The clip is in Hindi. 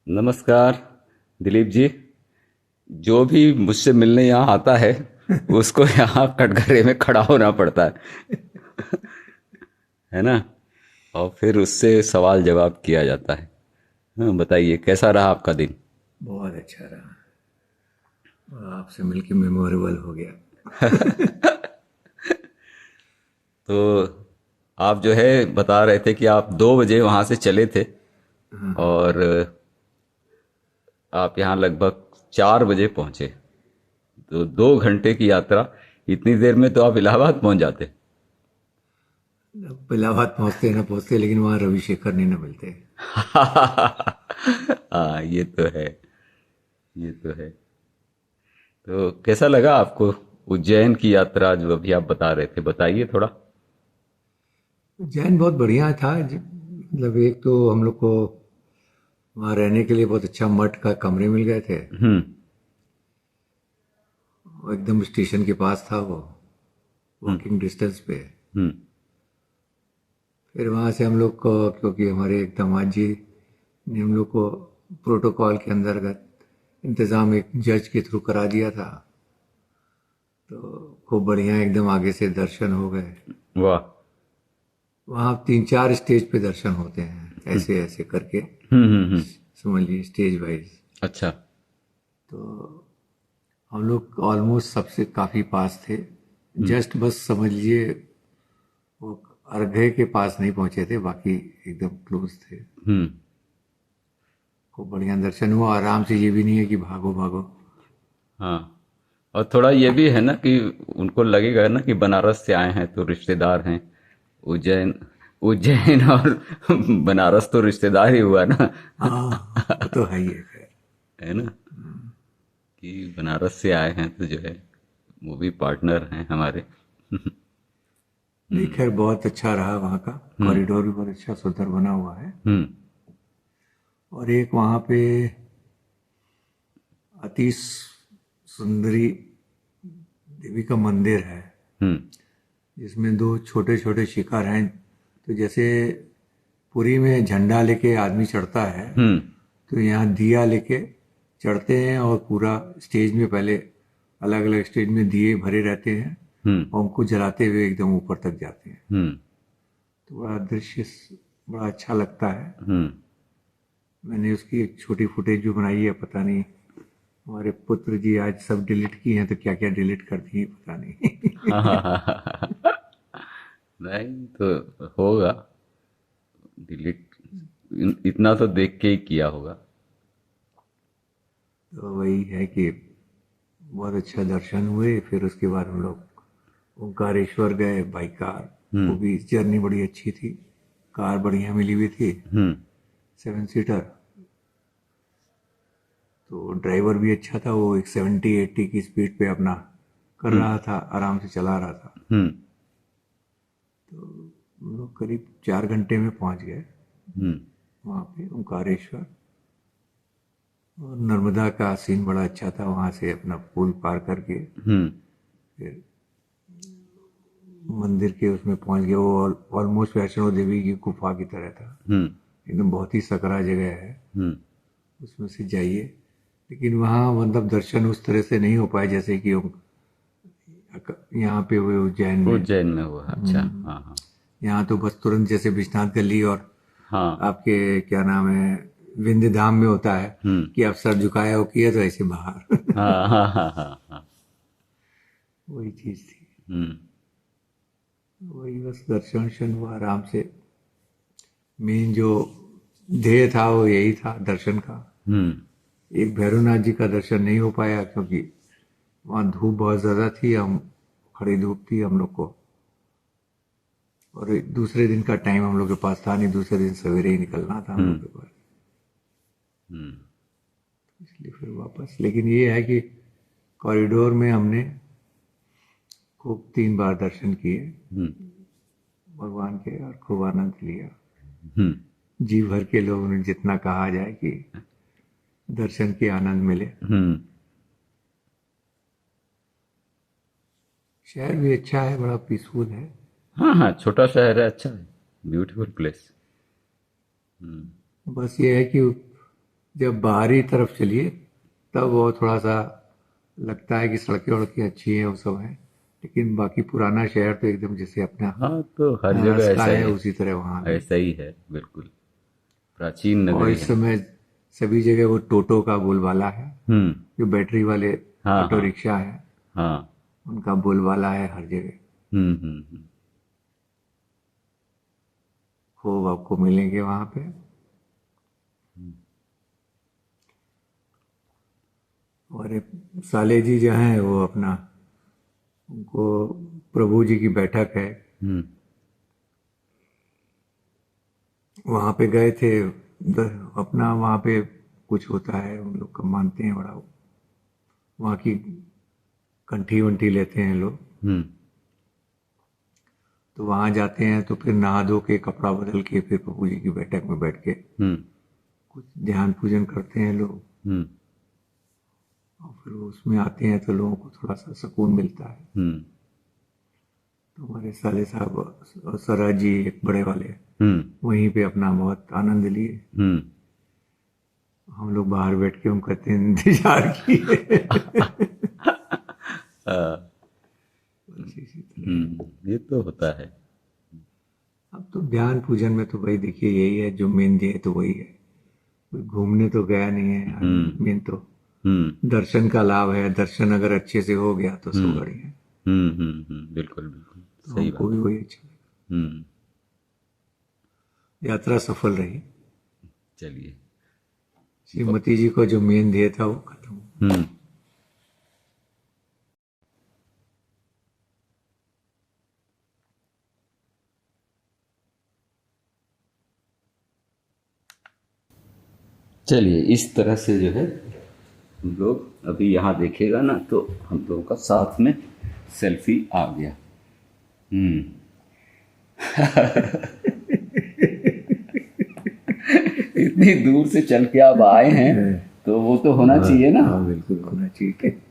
नमस्कार दिलीप जी। जो भी मुझसे मिलने यहाँ आता है उसको यहाँ कटघरे में खड़ा होना पड़ता है ना। और फिर उससे सवाल जवाब किया जाता है। हाँ, बताइए कैसा रहा आपका दिन। बहुत अच्छा रहा। और आपसे मिलके मेमोरेबल हो गया। तो आप जो है बता रहे थे कि आप 2 बजे वहाँ से चले थे हाँ हाँ। और आप यहाँ लगभग 4 बजे पहुँचे। तो 2 घंटे की यात्रा, इतनी देर में तो आप इलाहाबाद पहुँच जाते। अब इलाहाबाद पहुंचते ना पहुंचते, लेकिन वहाँ रविशेखर नहीं ना मिलते। हाँ ये तो है, ये तो है। तो कैसा लगा आपको उज्जैन की यात्रा जो अभी आप बता रहे थे, बताइए थोड़ा। उज्जैन बहुत बढ़िया था। मतलब एक तो हम लोग को वहाँ रहने के लिए बहुत अच्छा मठ का कमरे मिल गए थे। हम्म। और एकदम स्टेशन के पास था वो, हम्म। वॉकिंग डिस्टेंस पे। हम्म। फिर वहाँ से हम लोग को, क्योंकि हमारे एक दामाद जी ने हम लोग को प्रोटोकॉल के अंतर्गत इंतज़ाम एक जज के थ्रू करा दिया था, तो खूब बढ़िया एकदम आगे से दर्शन हो गए। वाह। वहाँ 3-4 स्टेज पे दर्शन होते हैं, ऐसे ऐसे करके, हम्म। समझ लीजिए स्टेज वाइज। अच्छा। तो हम लोग ऑलमोस्ट सबसे काफ़ी पास थे। हम्म। जस्ट बस समझ लीजिए वो अर्घे के पास नहीं पहुंचे थे, बाकी एकदम क्लोज थे। हम्म। खूब बढ़िया दर्शन हुआ, आराम से। ये भी नहीं है कि भागो भागो। हाँ, और थोड़ा ये भी है ना कि उनको लगेगा ना कि बनारस से आए हैं तो रिश्तेदार हैं। उज्जैन, उज्जैन और बनारस तो रिश्तेदार ही हुआ ना। हाँ वो तो है ही है, खैर। है ना, कि बनारस से आए हैं तो जो है वो भी पार्टनर हैं हमारे। नहीं, खैर बहुत अच्छा रहा वहाँ का। हम्म। कॉरिडोर भी बहुत अच्छा सुंदर बना हुआ है। हम्म। और एक वहाँ पे अति सुंदरी देवी का मंदिर है, हम्म। जिसमें दो छोटे छोटे शिखर हैं। तो जैसे पुरी में झंडा लेके आदमी चढ़ता है, हम्म। तो यहाँ दिया लेके चढ़ते हैं। और पूरा स्टेज में पहले अलग अलग स्टेज में दिए भरे रहते हैं, हम्म। और उनको जलाते हुए एकदम ऊपर तक जाते हैं। हम्म। तो बड़ा दृश्य बड़ा अच्छा लगता है। हम्म। मैंने उसकी एक छोटी फुटेज भी बनाई है, पता नहीं हमारे पुत्र जी आज सब डिलीट की हैं तो क्या क्या डिलीट कर दिए पता हाँ नहीं। हाँ हाँ हाँ। नहीं तो होगा डिलीट, इतना तो देख के ही किया होगा। तो वही है कि बहुत अच्छा दर्शन हुए। फिर उसके बाद हम लोग ओंकारेश्वर गए बाई कार। वो हम्म। भी जर्नी बड़ी अच्छी थी। कार बढ़िया मिली हुई थी, हम्म। 7 सीटर। तो ड्राइवर भी अच्छा था, वो एक 70-80 की स्पीड पे अपना कर हम्म। रहा था, आराम से चला रहा था। हम्म। हम लोग करीब 4 घंटे में पहुंच गए हम्म। वहाँ पे ओंकारेश्वर। और नर्मदा का सीन बड़ा अच्छा था, वहाँ से अपना पुल पार करके हम्म। फिर मंदिर के उसमें पहुंच गए। वो ऑलमोस्ट वैष्णो देवी की गुफा की तरह था, हम्म। एकदम बहुत ही सकरा जगह है। हम्म। उसमें से जाइए, लेकिन वहाँ मतलब दर्शन उस तरह से नहीं हो पाए जैसे कि यहाँ पे हुए उज्जैन में। उज्जैन में हुआ, अच्छा। हाँ हाँ। यहाँ तो बस तुरंत जैसे विश्वनाथ गली और हाँ। आपके क्या नाम है विंध्य धाम में होता है हम्म। कि आप सर झुकाया हो किया तो ऐसे बाहर। हाँ हाँ हाँ हाँ हाँ। वही चीज थी। हम्म। वही बस दर्शन वर्शन हुआ आराम से। मेन जो ध्येय था वो यही था दर्शन का। हम्म। एक भैरवनाथ जी का दर्शन नहीं हो पाया, क्योंकि वहाँ धूप बहुत ज़्यादा थी। हम खड़ी धूप थी हम लोग को, और दूसरे दिन का टाइम हम लोग के पास था नहीं। दूसरे दिन सवेरे ही निकलना था हम लोग हम्म। के पास, हम्म। इसलिए फिर वापस। लेकिन ये है कि कॉरिडोर में हमने खूब 3 बार दर्शन किए हम्म। भगवान के, और खूब आनंद लिया। हम्म। जी भर के लोगों ने जितना कहा जाए कि दर्शन के आनंद मिले। हम्म। शहर भी अच्छा है, बड़ा पीसफुल है। हाँ हाँ, छोटा शहर है, अच्छा है, ब्यूटीफुल प्लेस। बस ये है कि जब बाहरी तरफ चलिए तब वो थोड़ा सा लगता है कि सड़कें वड़कें अच्छी हैं, वो सब है, लेकिन बाकी पुराना शहर तो एकदम जैसे अपना हाँ, तो हर जगह रास्ता ऐसा ही है है। उसी तरह वहाँ भी। ऐसा ही है, बिल्कुल प्राचीन और नगरी इस है। समय सभी जगह वो टोटो का बोलबाला है, हम्म। जो बैटरी वाले हाँ ऑटो हाँ रिक्शा है, हाँ। उनका बोलबाला है हर जगह। हम्म। खूब आपको मिलेंगे वहाँ पे। और एक साले जी जो हैं वो अपना, उनको प्रभु जी की बैठक है, हम्म। वहाँ पे गए थे। अपना वहाँ पे कुछ होता है, उन लोग का मानते हैं बड़ा, वहाँ की कंठी वंठी लेते हैं लोग। हम्म। तो वहाँ जाते हैं तो फिर नहा धो के कपड़ा बदल के फिर प्रभु जी की बैठक में बैठ के हम्म। कुछ ध्यान पूजन करते हैं लोग। हम्म। और फिर उसमें आते हैं तो लोगों को थोड़ा सा सुकून मिलता है। हम्म। तो हमारे साले साहब और सरज जी एक बड़े वाले हम्म। वहीं पे अपना बहुत आनंद लिए। हम्म। हम लोग बाहर बैठ के हम कहते हैं इंतजार किए। आ, बस इसी तरह। ये तो होता है। अब तो ध्यान पूजन में तो भाई देखिए यही है, जो मेन जे है तो वही है। कोई घूमने तो गया नहीं है आदमी, हम्म। मेन तो हम्म। दर्शन का लाभ है। दर्शन अगर अच्छे से हो गया तो सब हम्म। बढ़िया है। बिल्कुल बिल्कुल तो सही हमको बात भी है। वही अच्छा लगा। हम्म। यात्रा सफल रही। चलिए। श्रीमती जी को जो मेन ध्येय था वो खत्म हुआ। हम्म। चलिए, इस तरह से जो है हम लोग अभी यहाँ देखिएगा ना, तो हम लोगों का साथ में सेल्फी आ गया। हम्म। इतनी दूर से चल के आप आए हैं, तो वो तो होना चाहिए ना। हाँ बिल्कुल होना चाहिए।